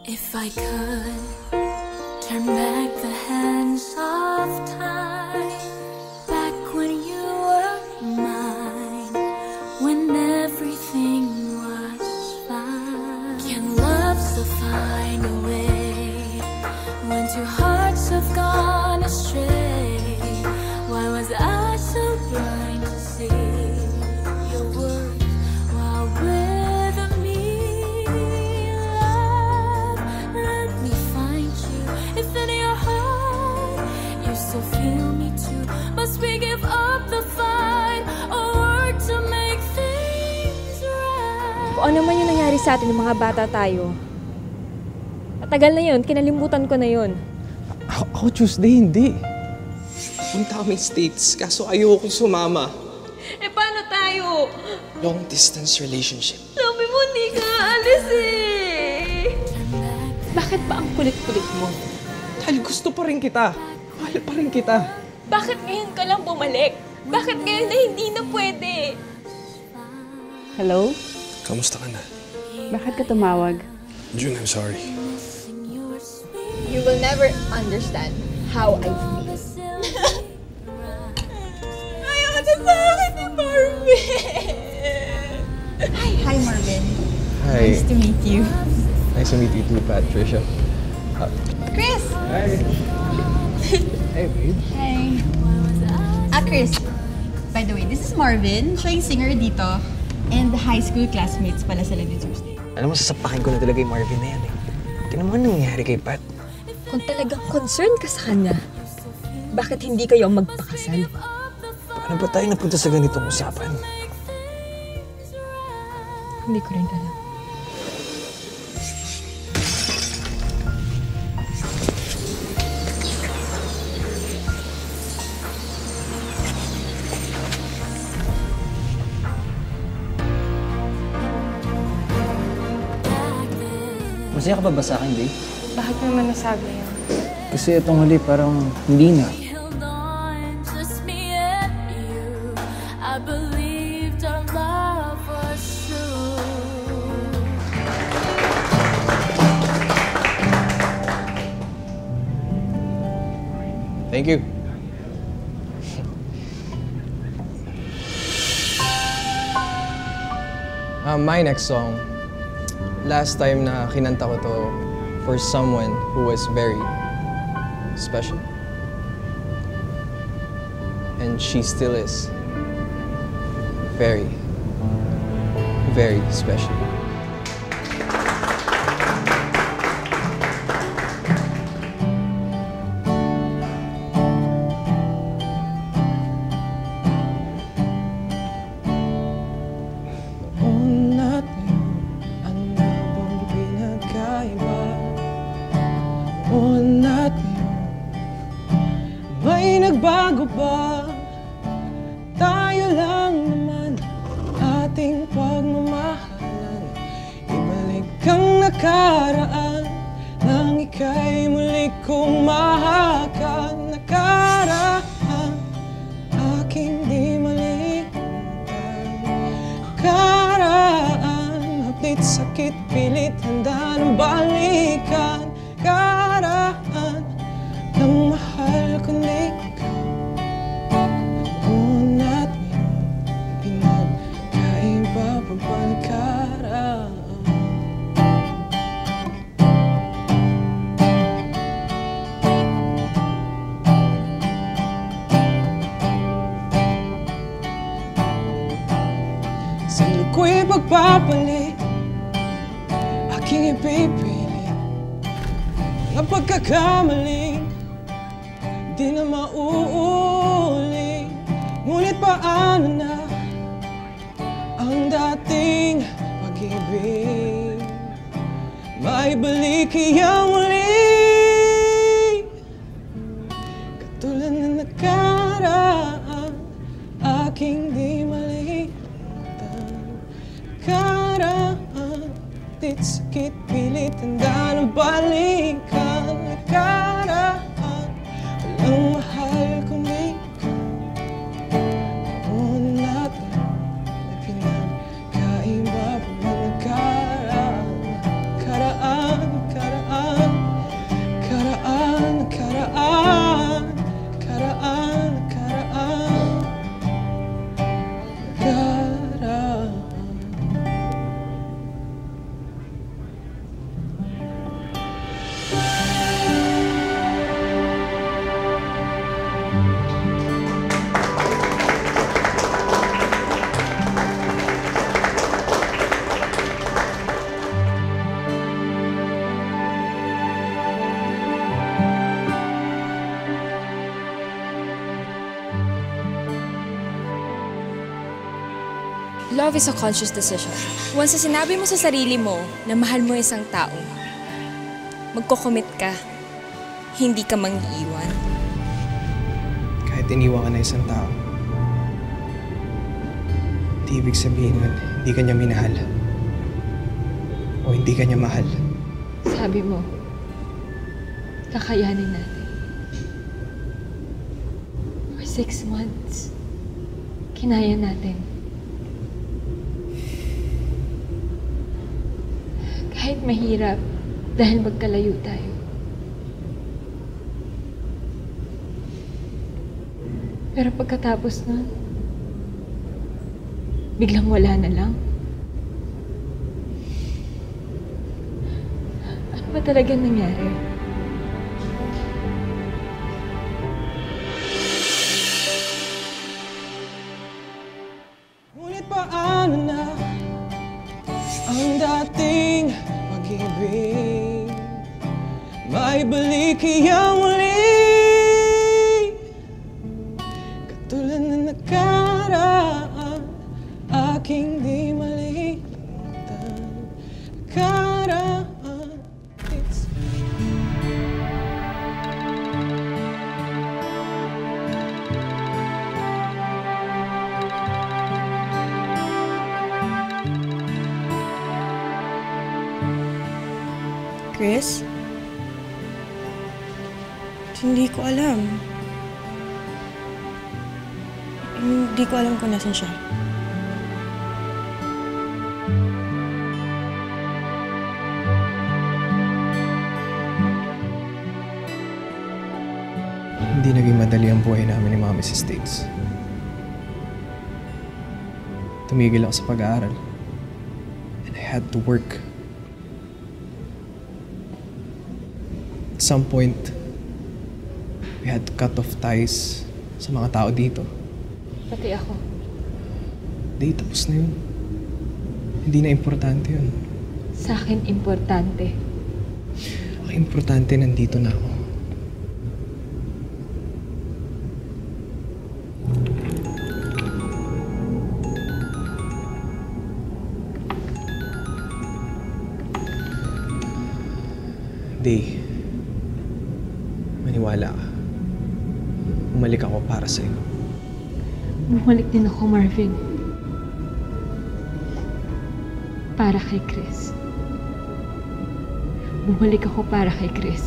If I could turn back the hands of time, back when you were mine, when everything was fine. Can love still find a way when two hearts have gone astray? Why was I so blind to see your worth while with me? Love, let me find you. If in your heart you still feel me too, must we give up the fight or work to make things right? Kung ano man yung nangyari sa atin ng mga bata tayo, matagal na yun, kinalimutan ko na yun. Ako Tuesday, hindi. Punta kami States, kaso ayoko sumama. Eh, paano tayo? Long distance relationship. Sabi mo, hindi ka alis eh. Bakit ba ang kulit-kulit mo? Dahil gusto pa rin kita. Mahal pa rin kita. Bakit ngayon ka lang bumalik? Bakit ngayon na hindi na pwede? Hello? Kamusta ka na? Bakit ka tumawag? June, I'm sorry. You will never understand how I feel. Ayaw ka na sa akin ni Marvin! Hi, Marvin. Hi. Nice to meet you. Nice to meet you too, Patricia. Chris! Hi. Hey, babe. Hi. Chris. By the way, this is Marvin. Siya yung singer dito. And high school classmates pala sila ni Tuesday. Alam mo, sasapakin ko na talaga yung Marvin na yan eh. Tingnan mo nangyari kay Pat. Kung talagang concerned ka sa kanya, bakit hindi kayo magpakasal? Paano ba tayo napunta sa ganitong usapan? Hindi ko rin alam. Masaya ka ba sa akin, babe? Bakit naman nasabi yun? Kasi itong huli parang hindi na. Held on, just me and you. I believed our love was true. Thank you. My next song. Last time na kinanta ko to for someone who was very special. And she still is very, very special. May nagbago ba? Tayo lang naman ating pagmamahalan. Ibalik ang nakaraan nang ika'y muli kong mahakan. Nakaraan, aking di malimutan. Nakaraan, hapit, sakit, pilit, handa ng balikan. Nakaraan, nang mahal ko na ikaw. Noon at ngayon, pinagkaiba pa ba nakaraan? Sa luko'y pagpapalit, aking ipipilit ang pagkakamaling di na mauulit. Ngunit paano na ang dating pag-ibig? Maibalik kaya muli katulad na nakaraan, aking di malimutan. Nakaraan, tit sakit, pilit, handa ng balikan. Nakaraan, walang mahal kundi ikaw. Noon natin na pinagkaiba pa ba nakaraan? Karaan, karaan. Love is a conscious decision. Once na sinabi mo sa sarili mo na mahal mo isang tao, magko-commit ka. Hindi ka mang-iiwan. Kahit iniwan ka na isang tao, hindi ibig sabihin nun, hindi ka niya minahal. O hindi ka niya mahal. Sabi mo, kakayanin natin. For 6 months, kinaya natin. Kahit mahirap, dahil magkalayo tayo. Pero pagkatapos nun, biglang wala na lang. Ano ba talaga nangyari? Ngunit paano na ang dating pag-ibig? Maibalik kaya muli katulad na nakaraan, aking di malimutan. Nakaraan, it's Chris? Hindi ko alam. Hindi ko alam kung nasan siya. Hindi naging madali ang buhay namin ni Mami sa States. Tumigil ako sa pag-aaral. And I had to work. At some point, we had to cut off ties sa mga tao dito. Pati ako. Di, tapos na yun. Hindi na importante yun. Sa akin, importante. Ang importante, nandito na ako. Day, maniwala ka. Bumalik ako para sa'yo. Bumalik din ako, Marvin. Para kay Chris. Bumalik ako para kay Chris.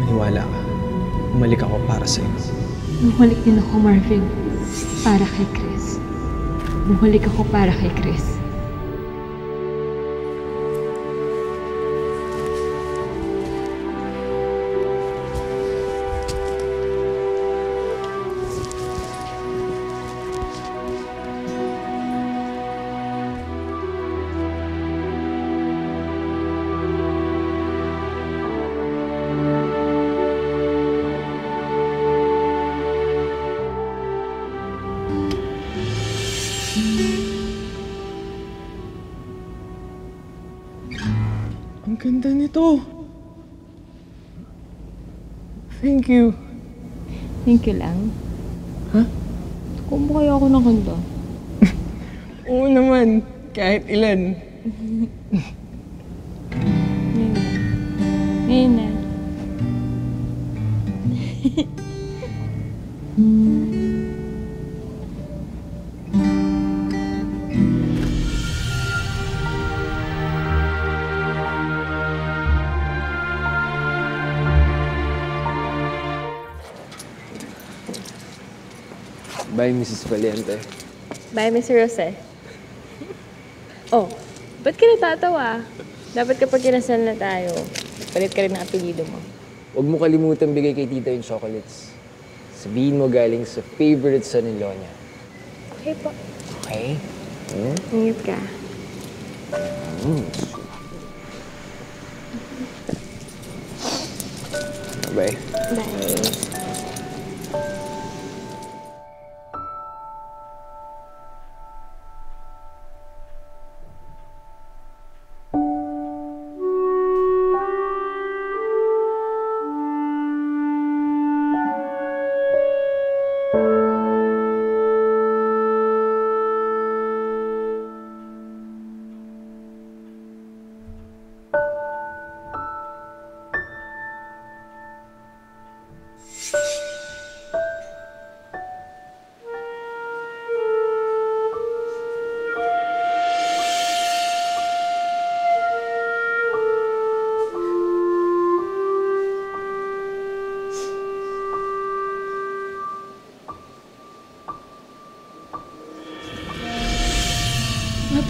Maniwala ka. Bumalik ako para sa'yo. Bumalik din ako, Marvin. Para kay Chris. Bumalik ako para kay Chris. Ang ganda nito. Thank you. Thank you lang. Ha? Kung ba kaya ako ng kanta? Oo naman. Kahit ilan. Ngayon na. Bye, Mrs. Valiente. Bye, Mr. Jose. Oh, ba't ka natatawa? Dapat kapag kinasal na tayo, palit ka rin ng apelido mo. Huwag mo kalimutan bigay kay tita yung chocolates. Sabihin mo galing sa favorite son-in-law niya. Okay po. Okay? Ingat ka. Bye. Bye.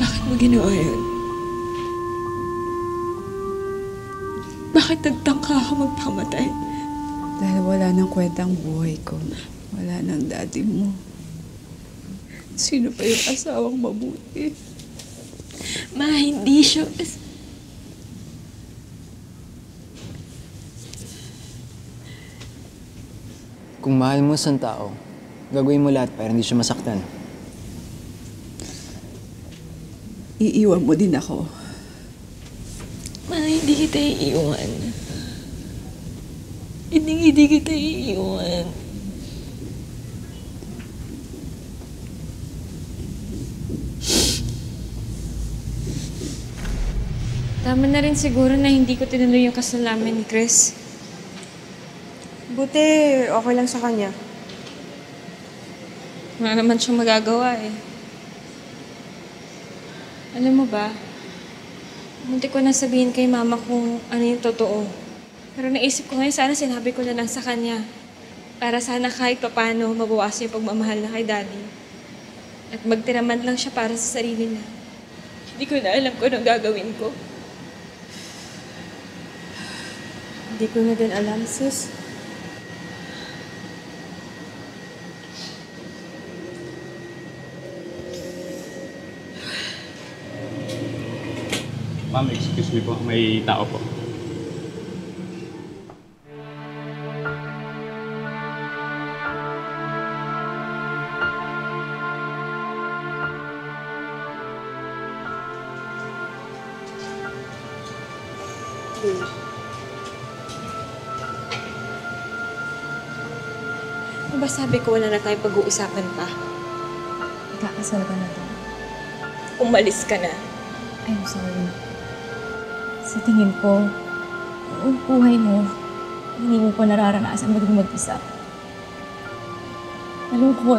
Bakit mo ginawa yun? Bakit nagtangka ka magpamatay? Dahil wala nang kwentang buhay ko. Wala nang daddy mo. Sino pa yung asawang mabuti? Ma, hindi siya. Kung mahal mo isang tao, gagawin mo lahat para hindi siya masaktan. Iiwan mo din ako. Ma, hindi kita iiwan. Hindi kita iiwan. Tama na rin siguro na hindi ko tinuloy yung kasal namin ni Chris. Buti, okay lang sa kanya. Wala naman siyang magagawa eh. Alam mo ba, munti ko na sabihin kay mama kung ano yung totoo. Pero naisip ko ngayon, sana sinabi ko na lang sa kanya. Para sana kahit papano mabawasan yung pagmamahal na kay daddy. At magtiraman lang siya para sa sarili niya. Hindi ko na alam kung anong gagawin ko. Hindi ko na din alam, sis. Ma'am, excuse me po. May tao po. Ano ba sabi ko wala na tayong pag-uusapan pa? Ikakasal ka na to. Umalis ka na. I'm sorry. Sa tingin ko, ang buhay mo, hindi mo pa nararanasan maging mag-isa. Malungkot.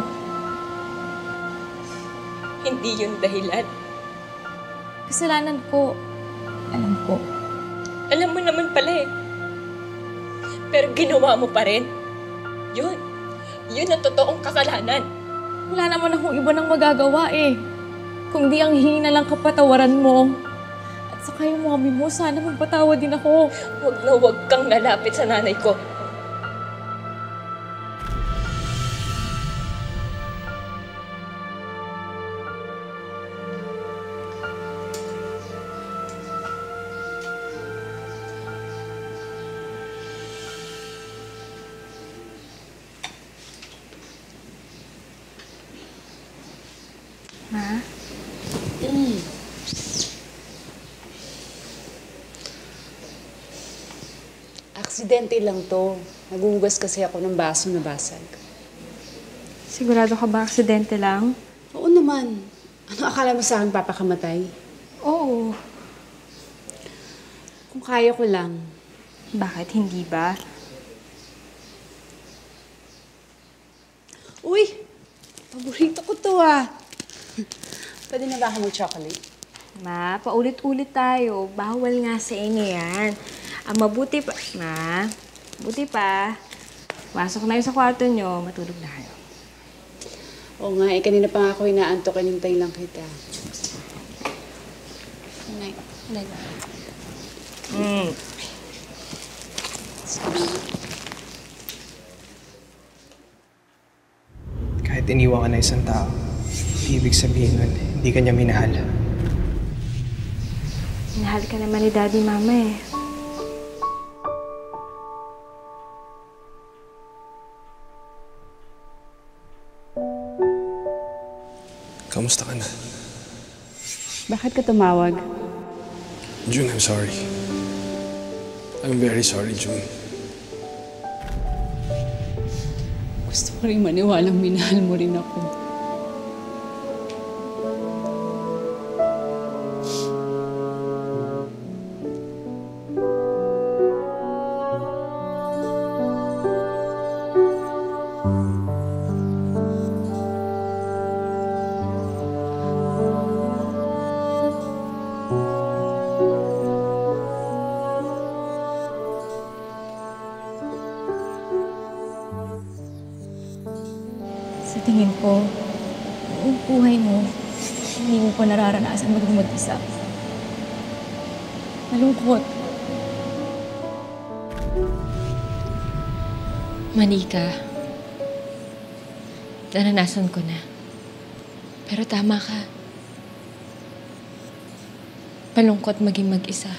Hindi yun dahilan. Kasalanan ko. Alam ko. Alam mo naman pala eh. Pero ginawa mo pa rin. Yun. Yun ang totoong kasalanan. Wala naman akong iba nang magagawa eh. Kung di ang hingi na lang kapatawaran mo. At saka yung mami mo, sana magpatawad din ako. Huwag na huwag kang lalapit sa nanay ko. Ma? Aksidente lang to. Naguhugas kasi ako ng baso na basag. Sigurado ka ba aksidente lang? Oo naman. Ano akala mo sa akin papakamatay? Oo. Kung kaya ko lang. Bakit hindi ba? Uy! Paborito ko to ah. Pwede na ba ako mag-chocolate? Ma, paulit-ulit tayo. Bawal nga sa inyo yan. Mabuti pa. Ma, buti pa. Pasok na yun sa kwarto nyo. Matulog na kayo. Oo nga, kanina pa nga ako inaantok. Kanintay lang kita. Night. Night. Kahit iniwan ka na isang tao, ibig sabihin nun, hindi ka niya minahal. Mahal ka naman ni Daddy Mama eh. Kamusta ka na? Bakit ka tumawag? June, I'm sorry. I'm very sorry, June. Gusto ko rin maniwalang minahal mo rin ako. Sa tingin ko, ang buhay mo, hindi mo pa nararanasan maging mag-isa. Malungkot. Manika, naranasan ko na. Pero tama ka. Malungkot maging mag-isa.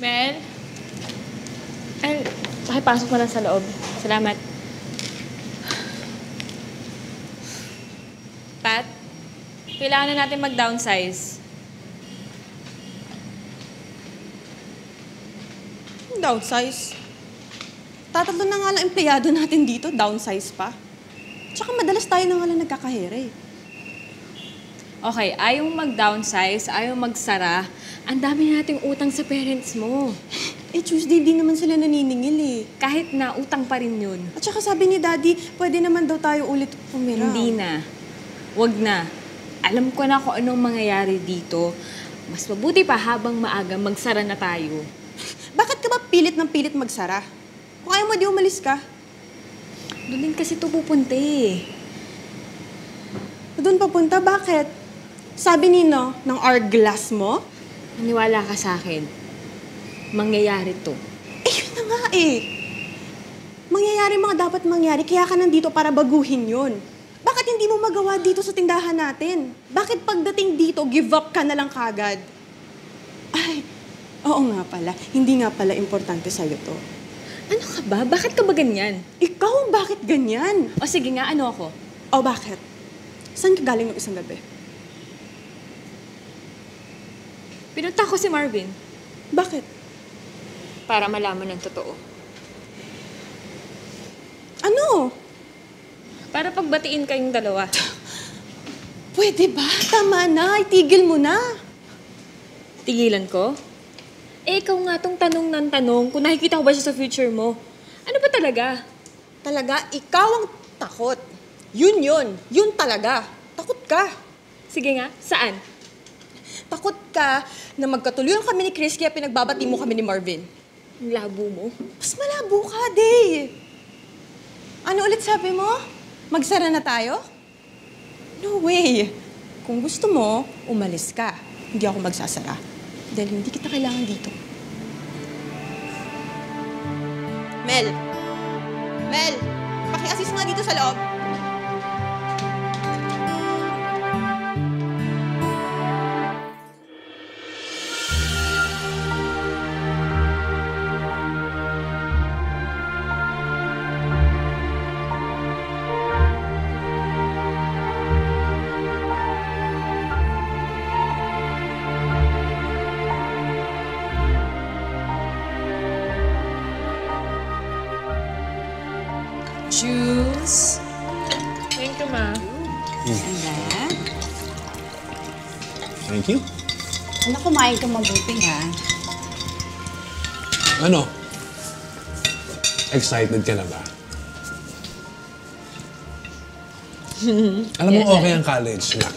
Mel? Ay, pakipasok mo lang sa loob. Salamat. Pat, kailangan na natin mag-downsize. Downsize? Tatatlo na nga lang empleyado natin dito, downsize pa. Tsaka madalas tayo na nga lang nagkakahere. Okay, ayaw mag-downsize, ayaw magsara. Ang dami nating utang sa parents mo. Eh, Tuesday din naman sila naniningil eh. Kahit na, utang pa rin yun. At saka sabi ni Daddy, pwede naman daw tayo ulit pumira. Hindi na. Wag na. Alam ko na kung anong mangyayari dito. Mas mabuti pa habang maaga magsara na tayo. Bakit ka ba pilit ng pilit magsara? Kung ayaw mo, di umalis ka. Doon din kasi ito pupunta eh. Doon papunta? Bakit? Sabi nino, ng hourglass mo? Maniwala ka sa akin. Mangyayari to. Eh, yun na nga eh. Mangyayari mga dapat mangyari, kaya ka nandito para baguhin yun. Bakit hindi mo magawa dito sa tindahan natin? Bakit pagdating dito, give up ka na lang kagad? Ay, oo nga pala. Hindi nga pala importante sa'yo to. Ano ka ba? Bakit ka ba ganyan? Ikaw, bakit ganyan? O sige nga, ano ako? O bakit? Saan ka galing ng isang gabi? Pinunta ko si Marvin. Bakit? Para malaman ng totoo. Ano? Para pagbatiin kayong dalawa. Pwede ba? Tama na. Itigil mo na. Tigilan ko? Eh, ikaw nga tong tanong ng tanong kung nakikita ko ba siya sa future mo. Ano ba talaga? Talaga, ikaw ang takot. Yun. Yun talaga. Takot ka. Sige nga, saan? Takot ka na magkatuluyan kami ni Chris kaya pinagbabati mo kami ni Marvin. Ang labo mo. Mas malabo ka, Day. Ano ulit sabi mo? Magsara na tayo? No way. Kung gusto mo, umalis ka. Hindi ako magsasara. Dahil hindi kita kailangan dito. Mel! Mel! Paki-assist nga dito sa loob. Juice. Thank you, Ma. Ayan. Thank you. Ano, kumain ka mabuti, ha? Ano? Excited ka na ba? Alam mo, okay ang college na.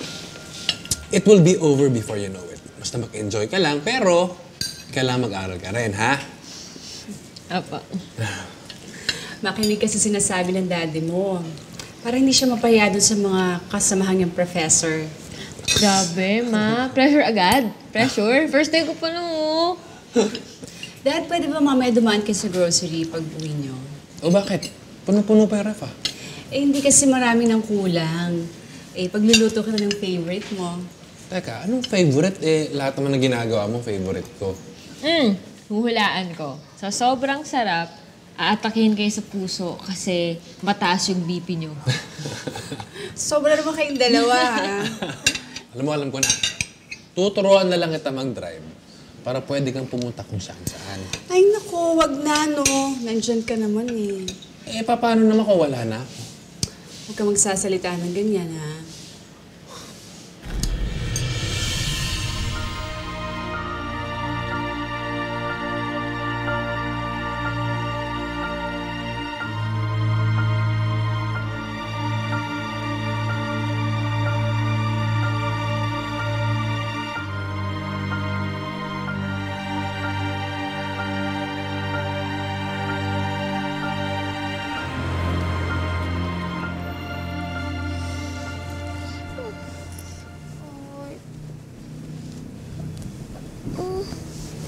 It will be over before you know it. Basta mag-enjoy ka lang, pero kailangan mag-aral ka rin, ha? Apa. Makinig kasi sinasabi ng daddy mo. Para hindi siya mapahiya dun sa mga kasamahan niyang professor. Grabe, Ma. Pressure agad. Pressure. First day ko pa lang, oh. Dad, pwede ba mamaya dumaan kayo sa grocery pag uwi niyo? O bakit? Puno-puno pa yung ref ah. Eh, hindi kasi marami ng kulang. Eh, pagluluto ka na ng favorite mo. Teka, anong favorite? Eh, lahat naman na ginagawa mo, favorite ko. Huhulaan ko. Sa sobrang sarap, aatakihin kayo sa puso kasi mataas yung BP nyo. Sobra naman kayong dalawa, ha? Alam ko na. Tuturuan na lang kita mag-drive para pwede kang pumunta kung saan-saan. Ay, naku, wag na, no. Nandyan ka naman, eh. Eh, paano naman kung wala na ako? Huwag ka magsasalita ng ganyan, ha?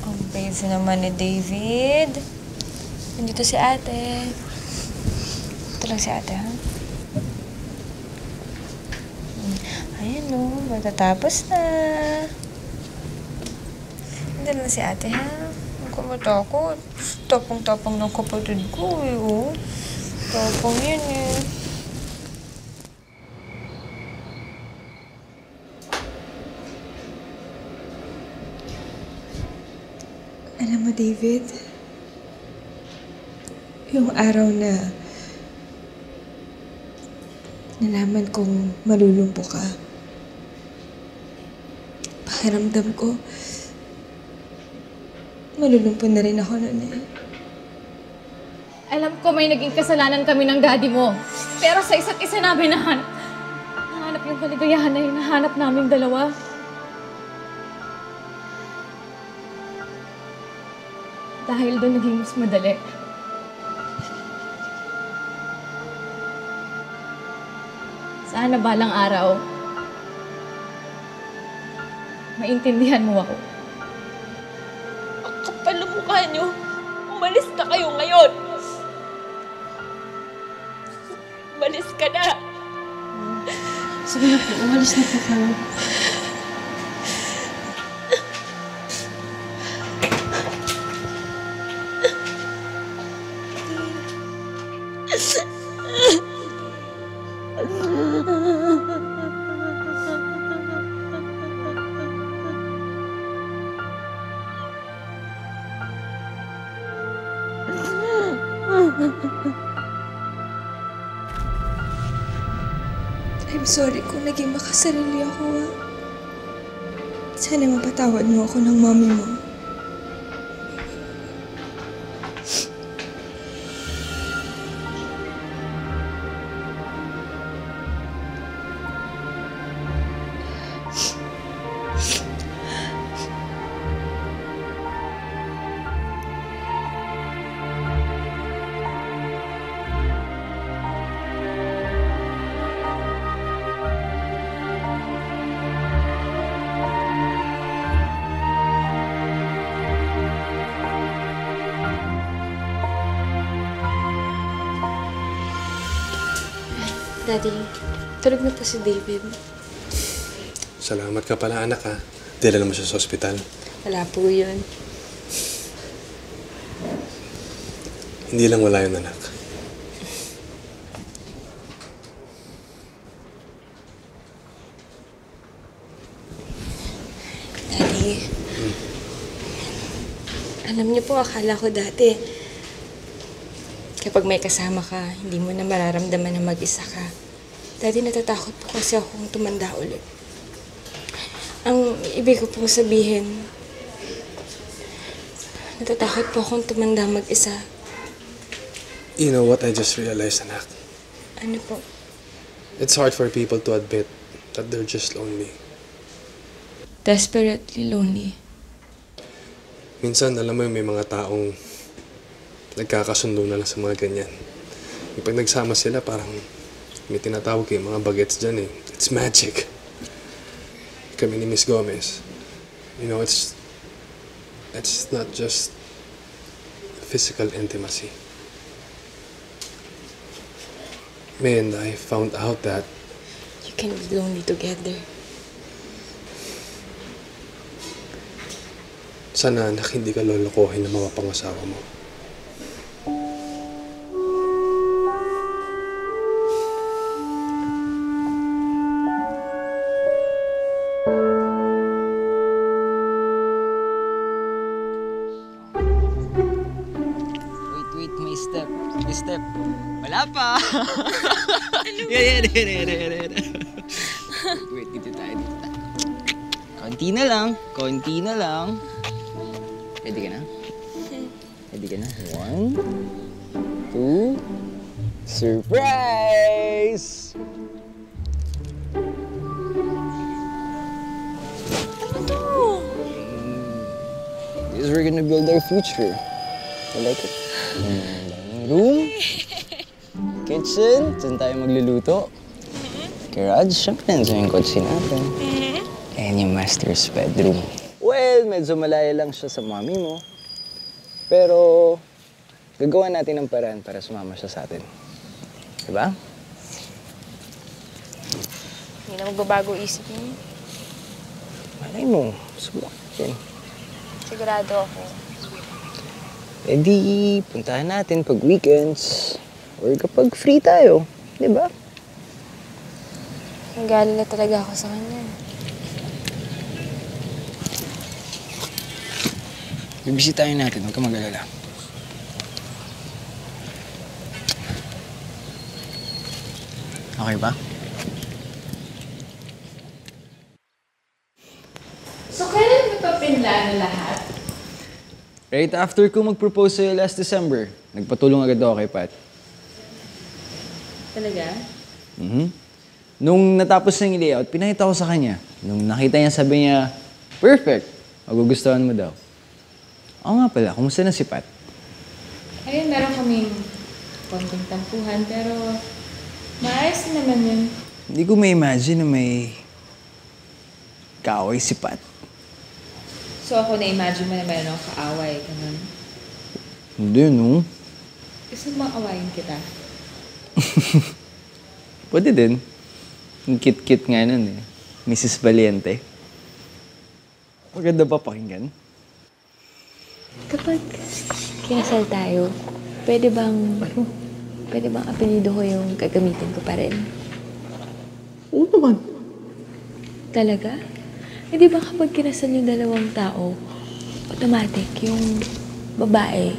Ang busy naman ni David. Nandito si ate. Ito lang si ate, ha? Ayan o, matatapos na. Hindi lang si ate, ha? Huwag ka matakot. Tapang-tapang ng kapatid ko, eh, oh. Tapang yan, eh. Alam mo, David, yung araw na nalaman kong malulumpo ka, pakiramdam ko, malulumpo na rin ako noon eh. Alam ko may naging kasalanan kami ng daddy mo. Pero sa isa't isa namin nahanap yung kaligayahan na hinahanap naming dalawa. Dahil doon naging mas madali. Sana balang araw, maintindihan mo ako. Ang kapal ng mukha niyo. Umalis na kayo ngayon. Umalis ka na. Sige na po, umalis na po kayo. I'm sorry kung naging makasarili ako, ha. Sana mapatawad mo ako ng mommy mo. Daddy, tulog na po si David. Salamat ka pala, anak, ha. Dala mo siya sa ospital. Wala po yun. Hindi lang wala yun, anak. Daddy, alam niyo po, akala ko dati, kapag may kasama ka, hindi mo na mararamdaman na mag-isa ka. Daddy, natatakot po kasi akong tumanda ulit. Ang ibig ko pong sabihin, natatakot po akong tumanda mag-isa. You know what I just realized, anak? Ano po? It's hard for people to admit that they're just lonely. Desperately lonely. Minsan, alam mo yung may mga taong nagkakasundo na lang sa mga ganyan. Yung pag nagsama sila, parang may tinatawag yung mga bagets dyan eh. It's magic. Kami ni Miss Gomez. You know, it's It's not just physical intimacy. May and I found out that You can be lonely together. sana anak hindi ka lolokohin ng mga pangasawa mo. Wait, may step. May step. Wala pa! Yan. Wait, dito tayo. Konti na lang. Ready ka na? Ready ka na? 1, 2, surprise! This is we're gonna build our future. I like it. Room, kitchen, dyan tayo magluluto. Garage, syempre nandiyan yung kotse natin. And yung master's bedroom. Well, medyo malaya lang siya sa mami mo. Pero, gagawa natin ng paraan para sumama siya sa atin. Diba? Hindi na magbabago isip niyo. Malay mo, subukan natin. Sigurado ako. E di, puntahan natin pag weekends. Or kapag free tayo. Diba? Nag-aalala talaga ako sa kanya. Bibisitahin natin, huwag ka mag-alala. Okay ba? So, kailan mo pa pinlano lahat? Right after ko mag-propose sa'yo last December, nagpatulong agad ako kay Pat. Talaga? Nung natapos na yung layout, pinakita ko sa kanya. Nung nakita niya, sabi niya, perfect! Magugustuhan mo daw. Oo nga pala, kumusta na si Pat? Ayun, meron kaming konting tampuhan, pero maayos naman yun. Hindi ko ma-imagine na may kaaway si Pat. So ako na-imagine mo na meron akong kaaway, ganun. Hindi, no? Gusto mo awayin kita? Pwede din. Ang kit-kit nga nun eh. Mrs. Valiente. Maganda ba pakinggan? Kapag kinasal tayo, pwede bang apelido ko yung gagamitin ko pa rin? Oo naman. Talaga? Eh di ba kapag kinasal yung dalawang tao, automatic yung babae,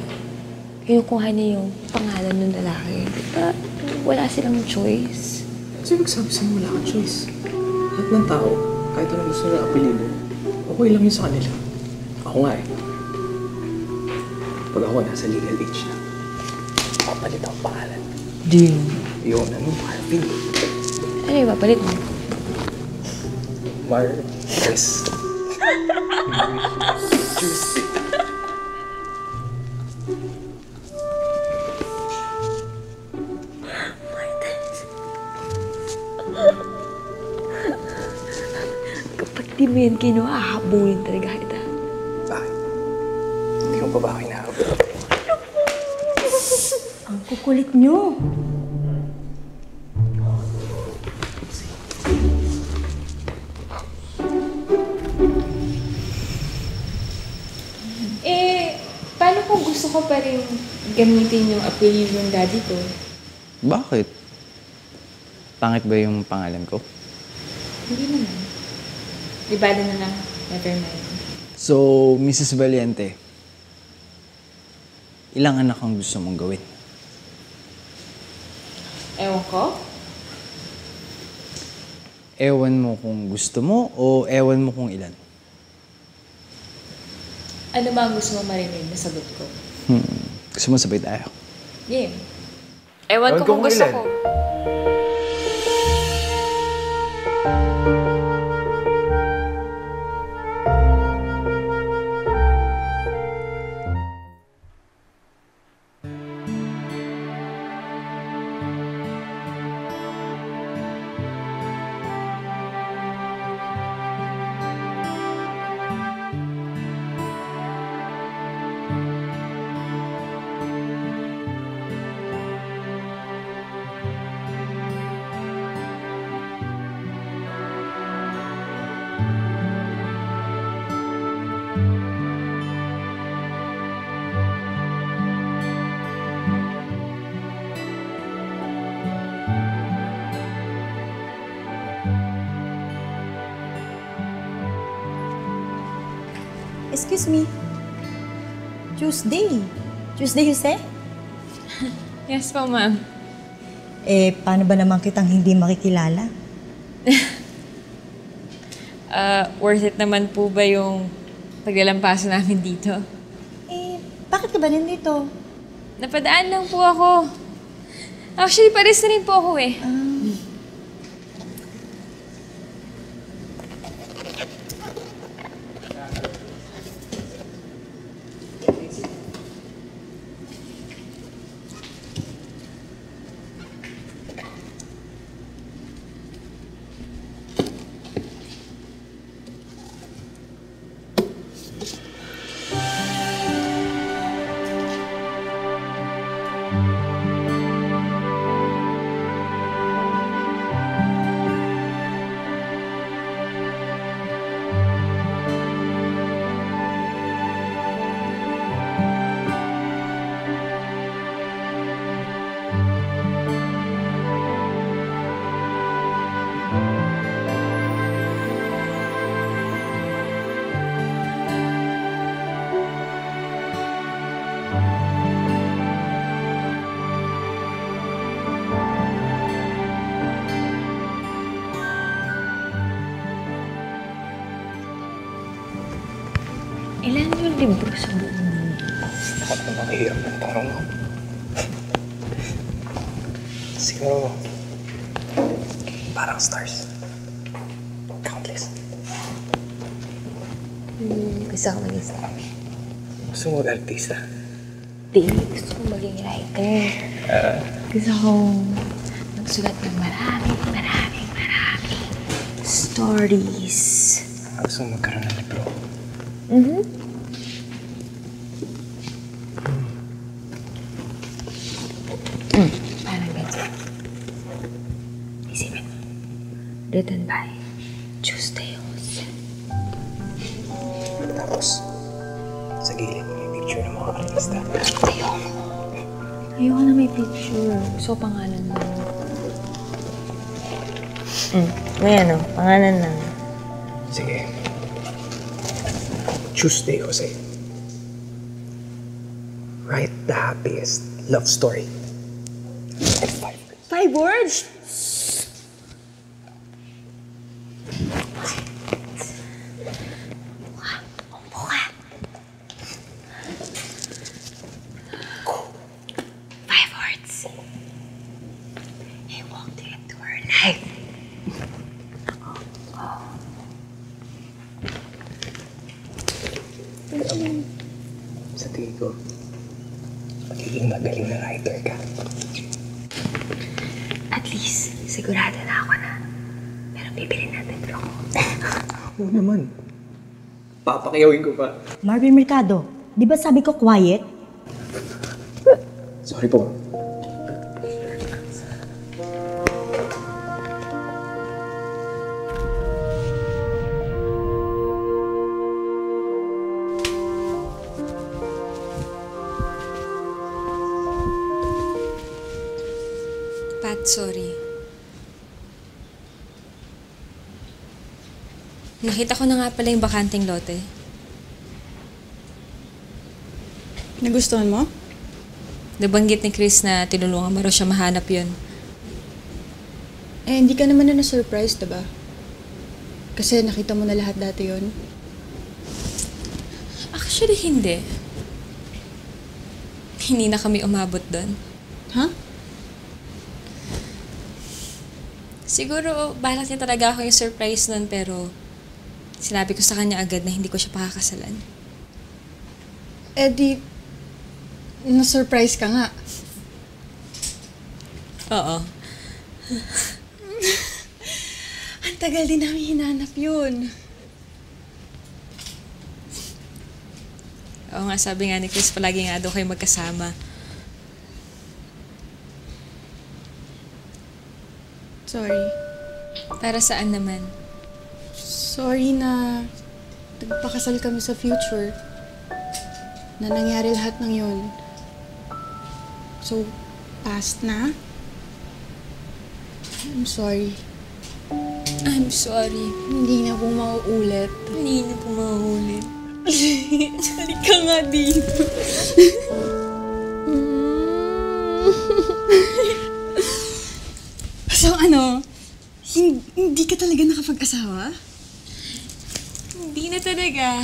kinukuha niya yung pangalan ng lalaki. Di ba wala silang choice? Kasi magsabi sa'yo wala kang choice. Lahat ng tao, kahit anong gusto na apelido, okay lang yun sa kanila. Ako nga eh. Pag ako nasa legal age na, papalit ang pangalan. Di. Yun, ano? Marvin. Ano yung papalit mo? Yes. Juicy. Kapag di mo yan kinuha, hahabulin talaga kita. Bakit? Hindi ko pa ba kinahabol? Ang kukulit nyo. Paano kung gusto ko pa rin gamitin yung apelido ng daddy ko? Bakit? Pangit ba yung pangalan ko? Hindi naman. Di ba na lang, never mind. So, Mrs. Valiente, ilang anak ang gusto mong gawin? Ewan ko? Ewan mo kung gusto mo o ewan mo kung ilan? Ano ba ang gusto mo marinig na sagot ko? Gusto mo sabay tayo? Game. Ewan ko kung gusto ko. Excuse me. Tuesday. Tuesday, you say? Yes po, ma'am. Eh, paano ba naman kitang hindi makikilala? Worth it naman po ba yung paglalampasan namin dito? Bakit ka ba nandito? Napadaan lang po ako. Actually, pares na rin po ako eh. Ilan yung libro sa buong mundo? Ako naman mahirap ng tanong mo. Siguro, parang stars. Countless. Gusto ko maging star. Gusto mo mag-artista? Di, gusto ko maging writer. Gusto kong magsulat ng maraming stories. Gusto mo magkaroon ng libro? Parang ganyan. Isipin mo. Written by Tuesday Jose. Tapos, sa gilid may picture ng mga artista. Ayoko na may picture. Gusto ko pangalan lang. May pangalan lang. Sige. Tuesday, Jose. Write the happiest love story. 5 words? Sa tingin ko, magiging magaling na writer ka. At least, sigurado na ako na. Pero bibili natin ito ako. Oo naman. Papakiyawin ko pa. Marvin Mercado, di ba sabi ko quiet? Sorry po. Pat, sorry. Nakita ko na nga pala yung bakanting lote. Nagustuhan mo? Nabanggit ni Chris na tinulungan mo raw siya mahanap yun. Eh, hindi ka naman na na-surprise, diba? Kasi nakita mo na lahat dati yun. Actually, hindi. Hindi na kami umabot doon. Ha? Siguro, balak niya talaga ako yung surprise nun, pero sinabi ko sa kanya agad na hindi ko siya pakakasalan. Eh di, na-surprise ka nga. Oo. Ang tagal din namin hinanap yun. Oo nga, sabi nga ni Chris, palagi nga daw kayo magkasama. Sorry. Para saan naman? Sorry na nagpakasal kami sa future. Na nangyari lahat ng yun. So, past na. I'm sorry. I'm sorry. Hindi na po mauulit. Hindi na po mauulit. Halika nga dito. So ano, hindi ka talaga nakapag-asawa? Hindi na talaga.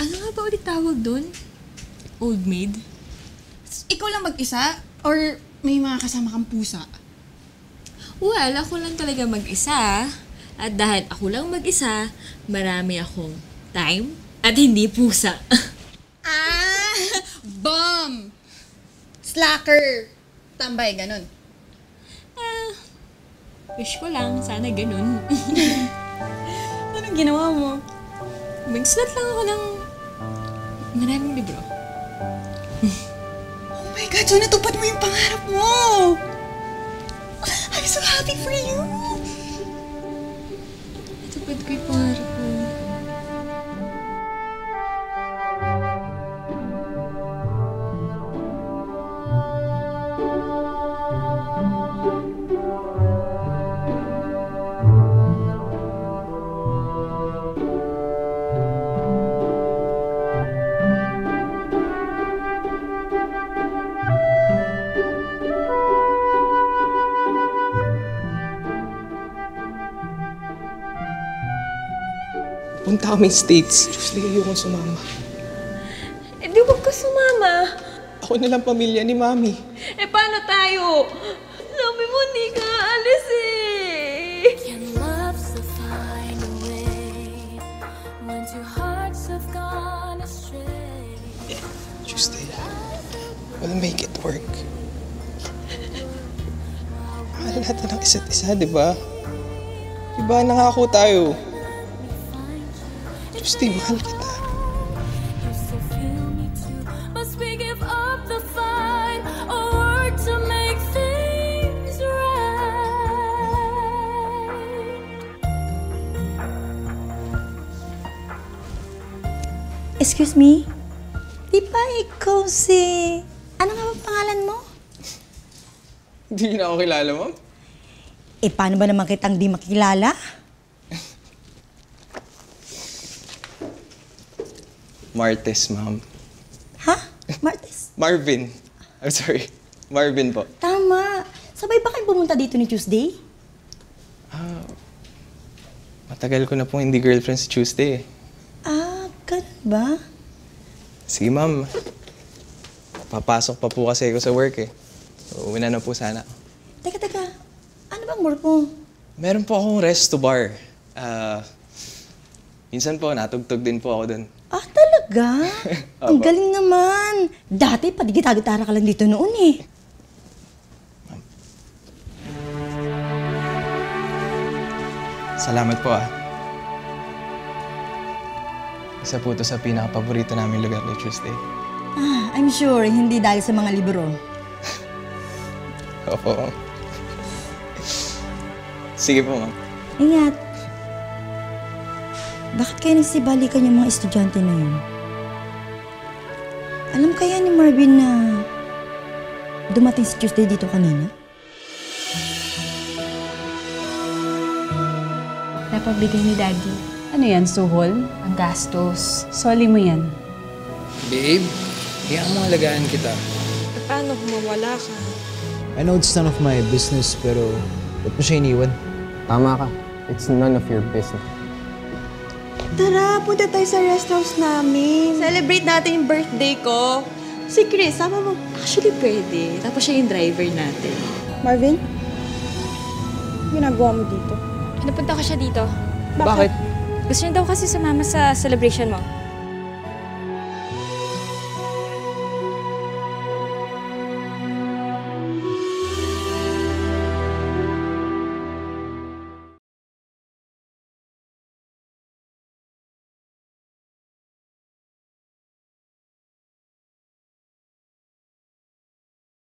Ano nga ba ulit tawag doon? Old maid? Ikaw lang mag-isa? Or may mga kasama kang pusa? Well, ako lang talaga mag-isa. At dahil ako lang mag-isa, marami akong time at hindi pusa. Bomb! Slacker! Tambay, ganun. Wish ko lang, sana ganun. Anong ginawa mo? Mag-sulat lang ako ng maraming libro. Oh my God, so natupad mo yung pangarap mo! I'm so happy for you! Natupad ko yung pangarap ko. Punta kami States. Seriously, ayokong sumama. Eh di wag ka sumama. Ako nilang pamilya ni Mami. Eh paano tayo? Sabi mo hindi ka alis eh. Can love still find a way when two hearts have gone astray? Tuesday, we'll make it work. Mahal natin ang isa't isa, di ba? Diba nangako tayo? Tuesday, mahal kita. You still feel me too. Must we give up the fight or work to make things right? Excuse me? Di ba ikaw si... Ano nga bang pangalan mo? Hindi na ako kilala, Ma'am. Eh, paano ba naman kitang di makilala? Martes, Ma'am. Ha? Martes? Marvin. I'm sorry. Marvin po. Tama. Sabay ba kayo pumunta dito ni Tuesday? Matagal ko na pong hindi girlfriend si Tuesday. Ganun ba? Sige, Ma'am. Papasok pa po kasi ako sa work eh. So, uwi na po sana. Teka. Ano bang work mo? Meron po akong resto bar. Minsan po, natugtog din po ako dun. Talaga? Ang galing naman. Dati, padigit-agitara ka lang dito noon eh. Salamat po Isa po to sa pinaka-paborito namin lugar ni Tuesday. I'm sure, hindi dahil sa mga libro. Opo. Sige po, Ma'am. Ingat. Bakit kaya nagsibalikan yung mga estudyante na yun? Alam kaya ni Marvin na dumating si Tuesday dito kanina? Napabigay ni Daddy. Ano yan, suhol? Ang gastos. Soli mo yan. Babe, kaya mo alagaan kita. Eh paano kung mawala ka? I know it's none of my business, pero ba't mo siya iniwan? Tama ka. It's none of your business. Tara, punta tayo sa rest house namin. Celebrate natin yung birthday ko. Si Chris, sama mo. Actually, pwede. Tapos siya yung driver natin. Marvin? Ginagawa mo dito? Napunta ko siya dito. Bakit? Gusto niya daw kasi sumama sa celebration mo.